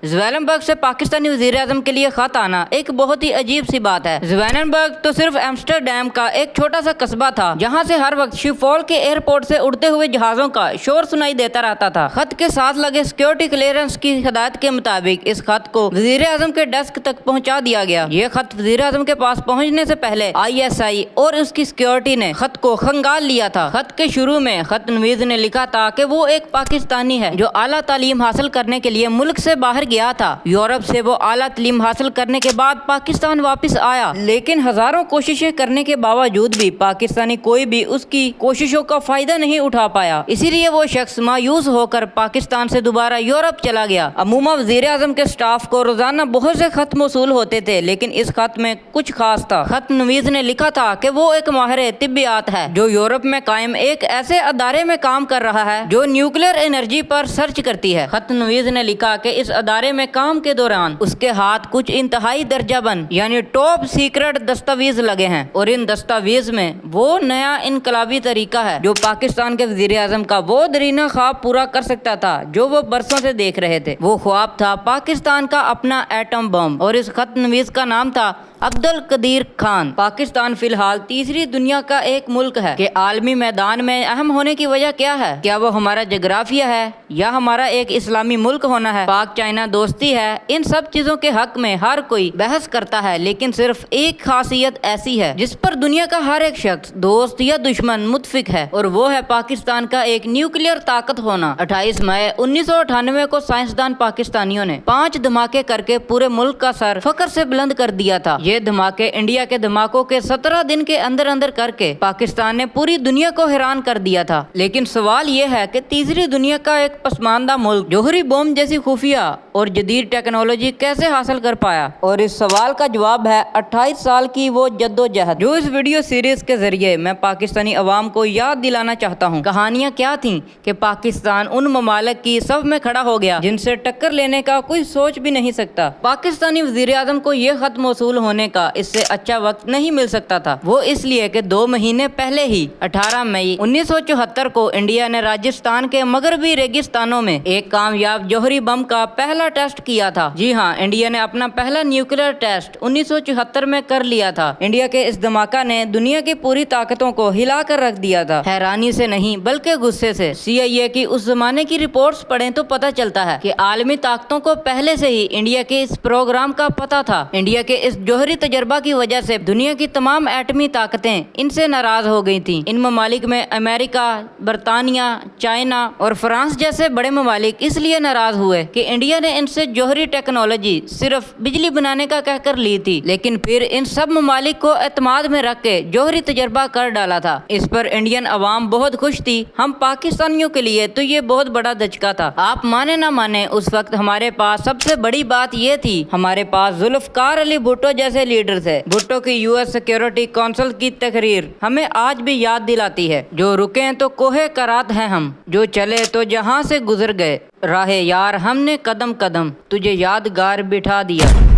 ज़्वेलेनबर्ग से पाकिस्तानी वज़ीर आज़म के लिए खत आना एक बहुत ही अजीब सी बात है। ज़्वेलेनबर्ग तो सिर्फ एम्स्टर्डम का एक छोटा सा कस्बा था जहाँ से हर वक्त शिफोल के एयरपोर्ट से उड़ते हुए जहाज़ों का शोर सुनाई देता रहता था। खत के साथ लगे सिक्योरिटी क्लियरेंस की हिदायत के मुताबिक इस खत को वज़ीर आज़म के डेस्क तक पहुँचा दिया गया। ये खत वज़ीर आज़म के पास पहुँचने से पहले ISI और उसकी सिक्योरिटी ने खत को खंगाल लिया था। खत के शुरू में खत नवीज़ ने लिखा था कि वो एक पाकिस्तानी है जो आला तालीम हासिल करने के लिए मुल्क से बाहर गया था। यूरोप से वो आला तालीम हासिल करने के बाद पाकिस्तान वापस आया, लेकिन हजारों कोशिशें करने के बावजूद भी पाकिस्तानी कोई भी उसकी कोशिशों का फायदा नहीं उठा पाया। इसीलिए वो शख्स मायूस होकर पाकिस्तान से दोबारा यूरोप चला गया। अमूमा वज़ीर आज़म के स्टाफ को रोजाना बहुत से खत मौसूल होते थे, लेकिन इस खत में कुछ खास था। खत नवीज़ ने लिखा था कि वो एक माहिर तिब्बियात है जो यूरोप में कायम एक ऐसे अदारे में काम कर रहा है जो न्यूक्लियर एनर्जी पर सर्च करती है। खत नवीज़ ने लिखा कि इस अदारे में काम के दौरान उसके हाथ कुछ इंतहाई दर्जाबंद यानी टॉप सीक्रेट दस्तावेज लगे हैं और इन दस्तावेज में वो नया इनकलाबी तरीका है जो पाकिस्तान के वज़ीर आज़म का वो दरीना ख्वाब पूरा कर सकता था जो वो बरसों से देख रहे थे। वो ख्वाब था पाकिस्तान का अपना एटम बम और इस खत नवीज़ का नाम था अब्दुल कदीर खान। पाकिस्तान फिलहाल तीसरी दुनिया का एक मुल्क है कि आलमी मैदान में अहम होने की वजह क्या है? क्या वो हमारा जोग्राफिया है या हमारा एक इस्लामी मुल्क होना है? पाक चाइना दोस्ती है? इन सब चीजों के हक में हर कोई बहस करता है, लेकिन सिर्फ एक खासियत ऐसी है जिस पर दुनिया का हर एक शख्स दोस्त या दुश्मन मुत्फिक है, और वो है पाकिस्तान का एक न्यूक्लियर ताकत होना। 28 मई 1998 को साइंसदान पाकिस्तानियों ने 5 धमाके करके पूरे मुल्क का सर फख्र से बुलंद कर दिया था। ये धमाके इंडिया के धमाकों के 17 दिन के अंदर अंदर करके पाकिस्तान ने पूरी दुनिया को हैरान कर दिया था। लेकिन सवाल ये है कि तीसरी दुनिया का एक पसमानदा मुल्क जोहरी बम जैसी खुफिया और जदीद टेक्नोलॉजी कैसे हासिल कर पाया? और इस सवाल का जवाब है 28 साल की वो जद्दोजहद जो इस वीडियो सीरीज के जरिए मैं पाकिस्तानी अवाम को याद दिलाना चाहता हूँ। कहानियाँ क्या थी कि पाकिस्तान उन ममालिक की सब में खड़ा हो गया जिनसे टक्कर लेने का कोई सोच भी नहीं सकता। पाकिस्तानी वज़ीर आज़म को यह खत मौसूल होने का इससे अच्छा वक्त नहीं मिल सकता था। वो इसलिए कि 2 महीने पहले ही 18 मई 1974 को इंडिया ने राजस्थान के मगरबी रेगिस्तानों में एक कामयाब जौहरी बम का पहला टेस्ट किया था। जी हाँ, इंडिया ने अपना पहला न्यूक्लियर टेस्ट 1974 में कर लिया था। इंडिया के इस धमाका ने दुनिया की पूरी ताकतों को हिला कर रख दिया था। हैरानी से नहीं बल्कि गुस्से से। CIA की उस जमाने की रिपोर्ट्स पढ़ें तो पता चलता है कि आलमी ताकतों को पहले से ही इंडिया के इस प्रोग्राम का पता था। इंडिया के इस जौहरी तजर्बा की वजह से दुनिया की तमाम एटमी ताकतें इनसे नाराज हो गई थीं। इन ममालिक में अमेरिका, बरतानिया, चाइना और फ्रांस जैसे बड़े ममालिक इसलिए नाराज हुए कि इंडिया ने इनसे जौहरी टेक्नोलॉजी सिर्फ बिजली बनाने का कहकर ली थी, लेकिन फिर इन सब ममालिक को एतमाद में रख के जौहरी तजर्बा कर डाला था। इस पर इंडियन अवाम बहुत खुश थी। हम पाकिस्तानियों के लिए तो ये बहुत बड़ा धचका था। आप माने ना माने, उस वक्त हमारे पास सबसे बड़ी बात ये थी, हमारे पास जुल्फकार अली भुट्टो जैसे लीडर थे। भुट्टो की US सिक्योरिटी काउंसिल की तकरीर हमें आज भी याद दिलाती है, जो रुके तो कोहे करात हैं हम, जो चले तो जहां से गुजर गए, राहे यार हमने कदम कदम तुझे यादगार बिठा दिया।